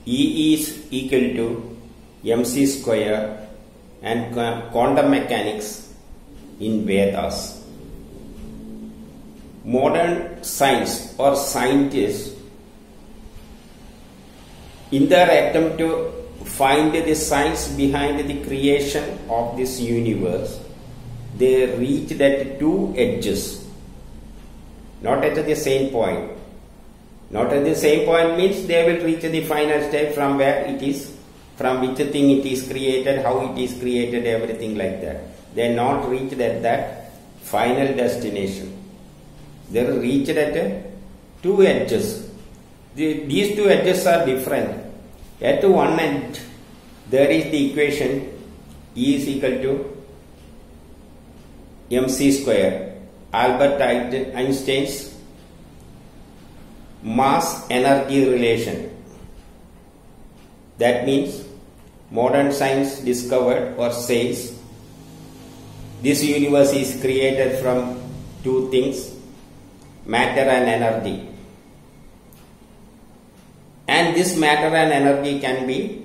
E is equal to mc square and quantum mechanics in Vedas. Modern science or scientists, in their attempt to find the science behind the creation of this universe, they reached at two edges, not at the same point. Not at the same point means they will reach the final state from where it is, from which thing it is created, how it is created, everything like that. They are not reached at that final destination. They are reached at two edges. These two edges are different. At one end, there is the equation E is equal to mc square, Albert Einstein's mass energy relation. That means modern science discovered or says this universe is created from two things, matter and energy. And this matter and energy can be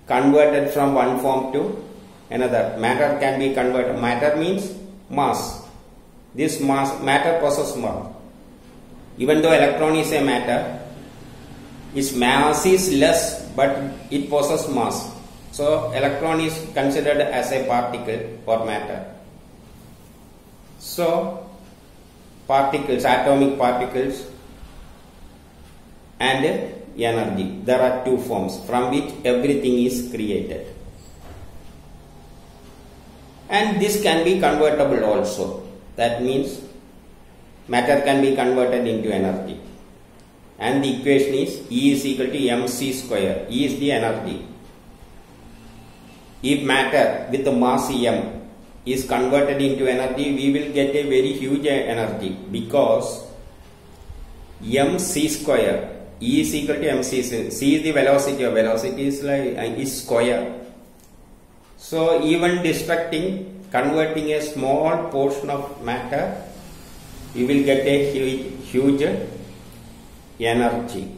converted from one form to another. Matter can be converted. Matter means mass. This matter possesses mass. Even though electron is a matter, its mass is less, but it possesses mass. So electron is considered as a particle or matter. So particles, atomic particles and energy. There are two forms from which everything is created. And this can be convertible also. That means matter can be converted into energy. And the equation is E is equal to mc square. E is the energy. If matter with the mass m is converted into energy, we will get a very huge energy, because mc square, E is equal to mc, c is the velocity, or velocity is square. So even converting a small portion of matter, you will get a huge energy.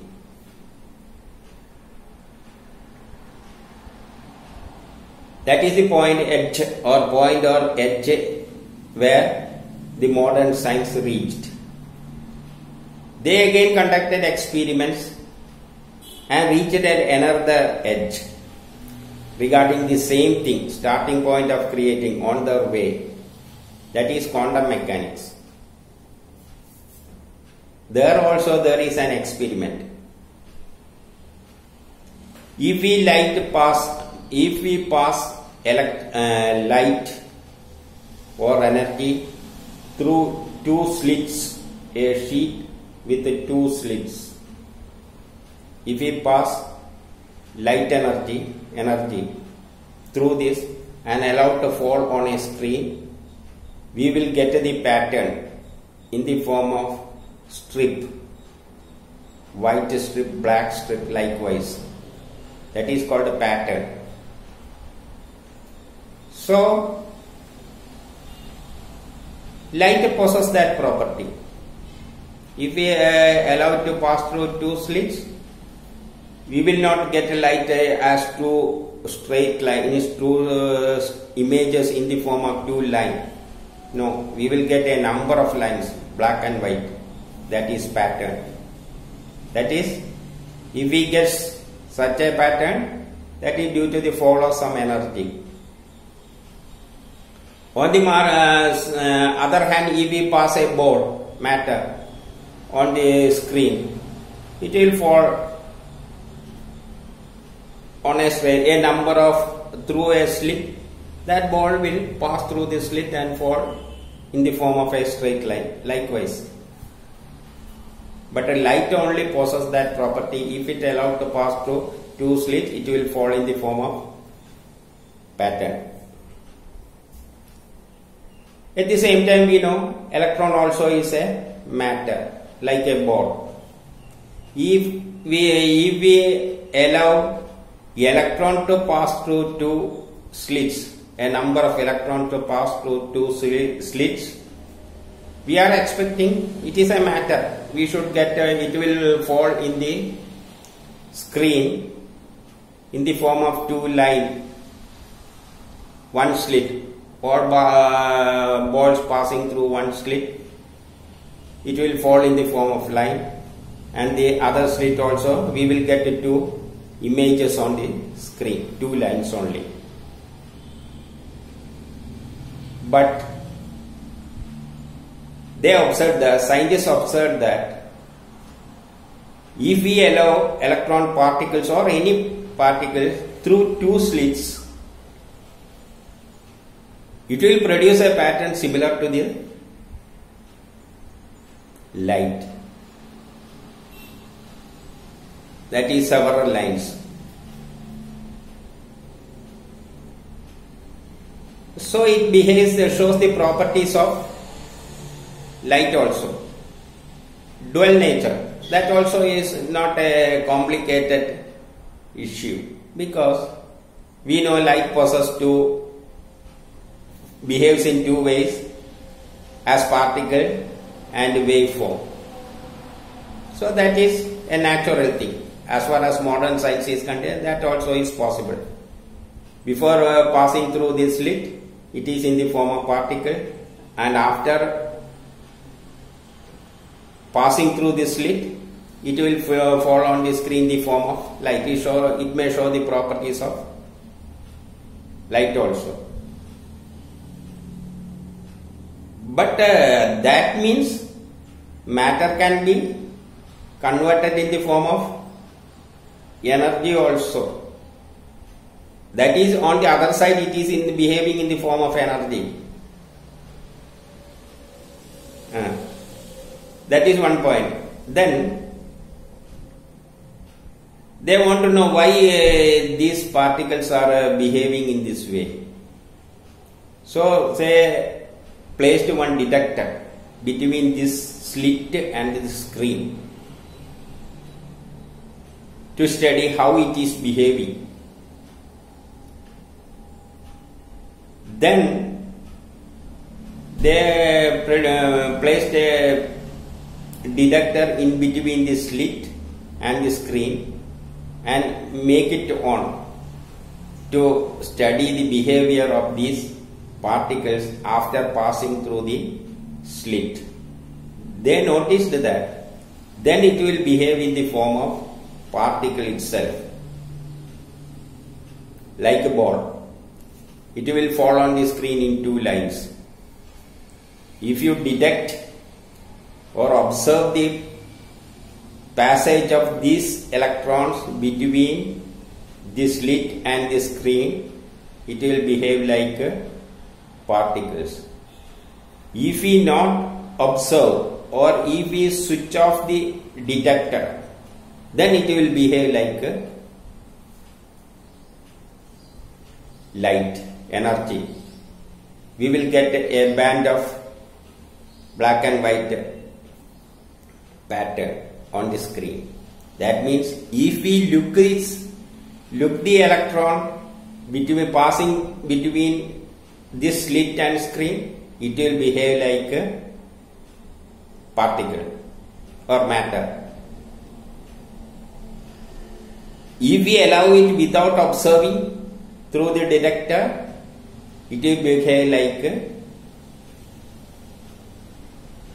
That is the point edge where the modern science reached. They again conducted experiments and reached at another edge regarding the same thing, starting point of creating on their way. That is quantum mechanics. There also there is an experiment. If we pass light or energy through two slits, a sheet with two slits. If we pass light energy through this and allow to fall on a screen, we will get the pattern in the form of strip, white strip, black strip, likewise. That is called a pattern. So light possesses that property. If we allow it to pass through two slits, we will not get light as two straight lines, two images in the form of two lines. No, we will get a number of lines, black and white. That is pattern. That is, if we get such a pattern, that is due to the fall of some energy. On the other hand, if we pass a board, matter, on the screen, it will fall on a number of through a slit. That ball will pass through the slit and fall in the form of a straight line, likewise. But a light only possesses that property. If it allowed to pass through two slits, it will fall in the form of pattern. At the same time, we know electron also is a matter, like a ball. If we allow electron to pass through two slits, a number of electrons to pass through two slits, we are expecting it is a matter. We should get it will fall in the screen in the form of two line, one slit, or balls passing through one slit, it will fall in the form of line, and the other slit also we will get two images on the screen, two lines only. But the scientists observed that if we allow electron particles or any particles through two slits, it will produce a pattern similar to the light. That is several lines. So it shows the properties of light also. Dual nature. That also is not a complicated issue, because we know light behaves in two ways, as particle and waveform. So that is a natural thing. As far as modern science is concerned, that also is possible. Before passing through this slit, it is in the form of particle, and after passing through this slit, it will fall on the screen in the form of light. It may show the properties of light also. But that means matter can be converted in the form of energy also. That is, on the other side, it is behaving in the form of energy. That is one point. Then they want to know why these particles are behaving in this way. So say placed one detector between this slit and the screen to study how it is behaving. Then they placed a detector in between the slit and the screen and make it on to study the behavior of these particles after passing through the slit. They noticed that then it will behave in the form of particle itself, like a ball. It will fall on the screen in two lines. If you detect or observe the passage of these electrons between the slit and the screen, it will behave like particles. If we not observe, or if we switch off the detector, then it will behave like light, energy. We will get a band of black and white pattern on the screen. That means if we look the electron passing between this slit and screen, it will behave like a particle or matter. If we allow it without observing through the detector, it will behave like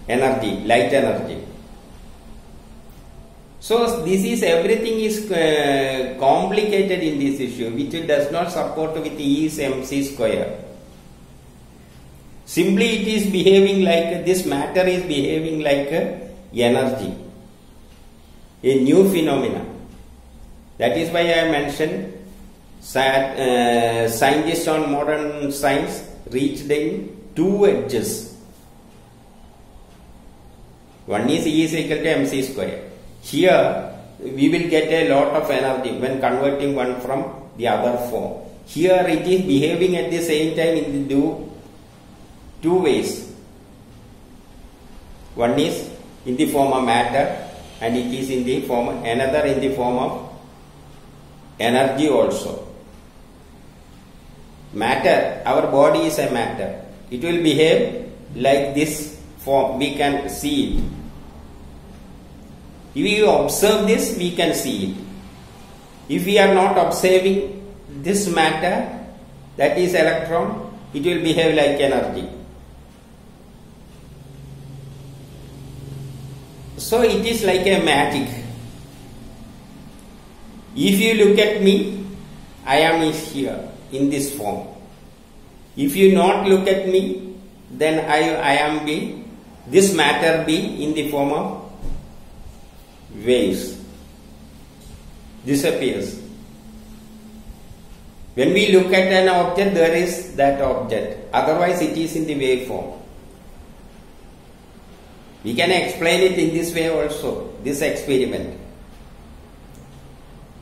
energy, light energy. So this is, everything is complicated in this issue, which it does not support with E is mc square. Simply it is behaving like, this matter is behaving like energy, a new phenomenon. That is why I mentioned scientists on modern science reached in two edges. One is E is equal to mc square. Here we will get a lot of energy when converting one from the other form. Here it is behaving at the same time in the two ways. One is in the form of matter, and it is in the form, another in the form of energy also. Matter, our body is a matter. It will behave like this form, we can see it. If you observe this, we can see it. If we are not observing this matter, that is electron, it will behave like energy. So it is like a magic. If you look at me, I am here in this form. If you not look at me, then I am be, this matter be in the form of waves. Disappears. When we look at an object, there is that object. Otherwise it is in the wave form. We can explain it in this way also, this experiment.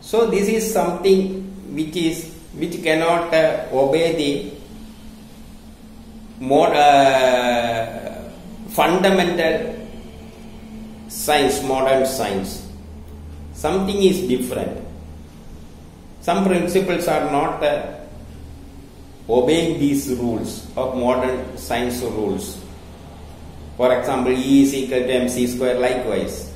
So this is something which cannot obey the more fundamental science, modern science. Something is different. Some principles are not obeying these rules of modern science rules. For example, E is equal to mc square, likewise.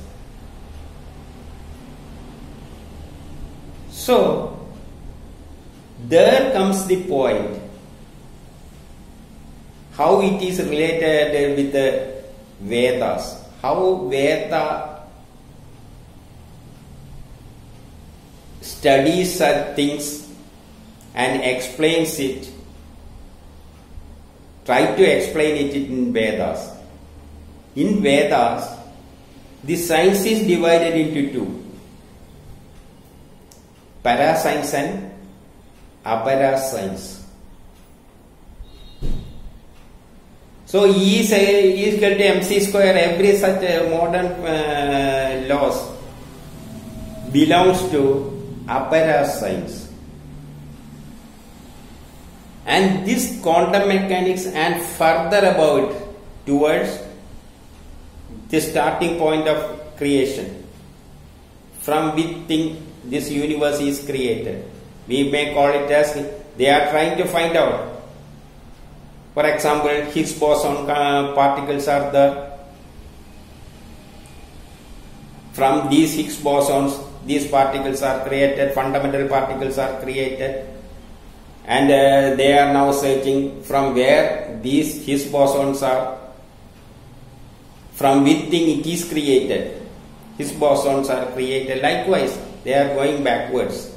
So, there comes the point how it is related with the Vedas. How Veda studies such things and explains it. Try to explain it in Vedas. In Vedas, the science is divided into two: parascience and aparascience. So E is equal to mc square. Every such modern laws belongs to aparascience. And this quantum mechanics and further about towards the starting point of creation, from which thing this universe is created. We may call it as they are trying to find out. For example, Higgs boson particles are there. From these Higgs bosons, these particles are created, fundamental particles are created, and they are now searching from where these Higgs bosons are, from which thing it is created. Higgs bosons are created. Likewise, they are going backwards.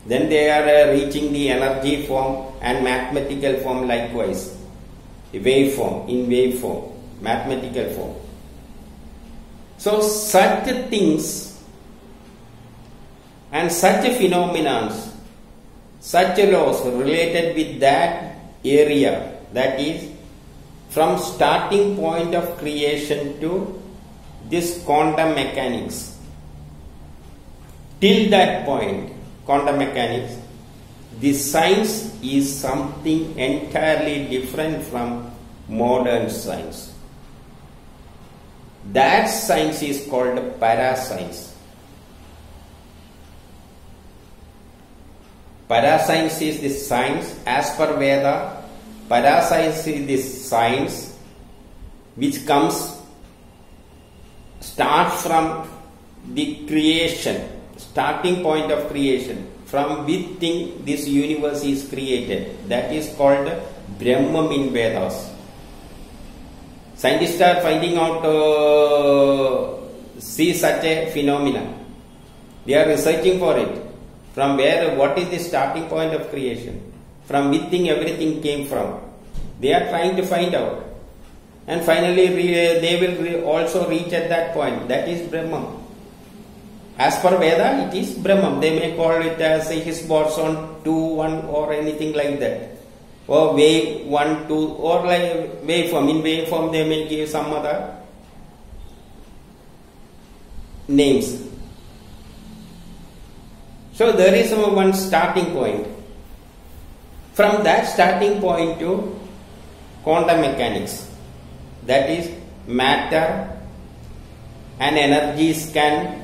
Then they are reaching the energy form and mathematical form likewise. Wave form, in wave form, mathematical form. So such things and such phenomena, such laws related with that area, that is from starting point of creation to this quantum mechanics. Till that point, quantum mechanics, the science is something entirely different from modern science. That science is called parascience. Parascience is the science as per Veda. Parascience is the science which starts from the creation, starting point of creation, from which thing this universe is created. That is called Brahman in Vedas. Scientists are finding out see such a phenomena. They are researching for it. From where, what is the starting point of creation? From which thing everything came from? They are trying to find out. And finally they will also reach at that point. That is Brahman. As per Veda, it is Brahman. They may call it as a Higgs boson 2, 1 or anything like that. Or wave 1, 2 or like waveform. In waveform they may give some other names. So there is one starting point. From that starting point to quantum mechanics, that is matter and energies can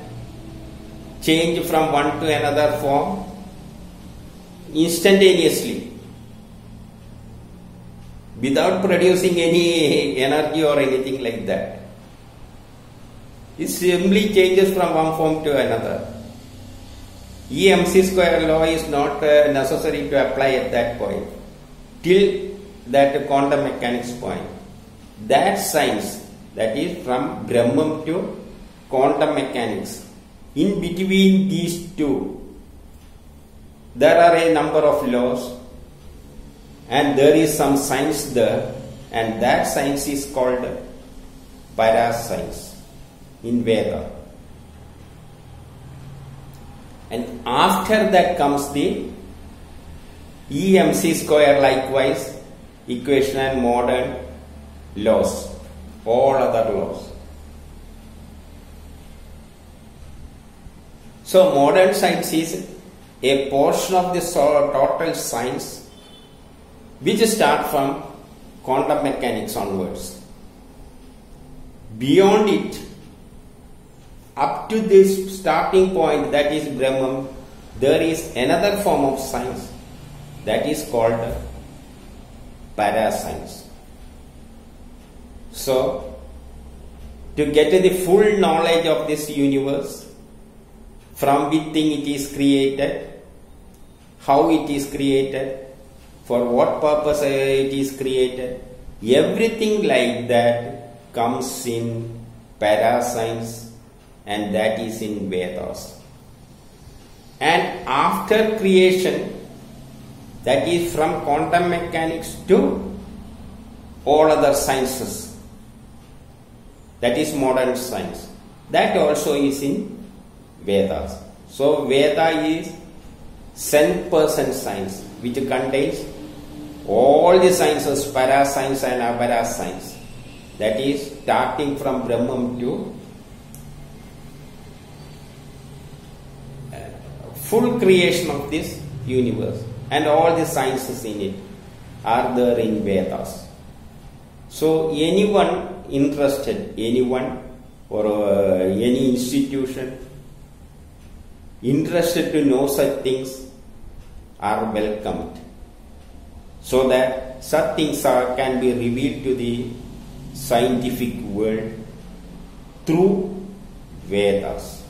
change from one to another form instantaneously without producing any energy or anything like that. It simply changes from one form to another. E-mc square law is not necessary to apply at that point, till that quantum mechanics point. That science, that is from Brahman to quantum mechanics, in between these two, there are a number of laws and there is some science there, and that science is called parascience in Veda. And after that comes the E-mc square likewise equation and modern laws, all other laws. So modern science is a portion of the total science which start from quantum mechanics onwards. Beyond it, up to this starting point, that is Brahman, there is another form of science that is called parascience. So, to get the full knowledge of this universe, from which thing it is created, how it is created, for what purpose it is created, everything like that comes in parascience, and that is in Vedas. And after creation, that is from quantum mechanics to all other sciences, that is modern science, that also is in Vedas. So Veda is 100% science, which contains all the sciences, parascience and aparascience, that is starting from Brahman to full creation of this universe, and all the sciences in it are there in Vedas. So anyone interested, anyone or any institution interested to know such things are welcomed, so that such things can be revealed to the scientific world through Vedas.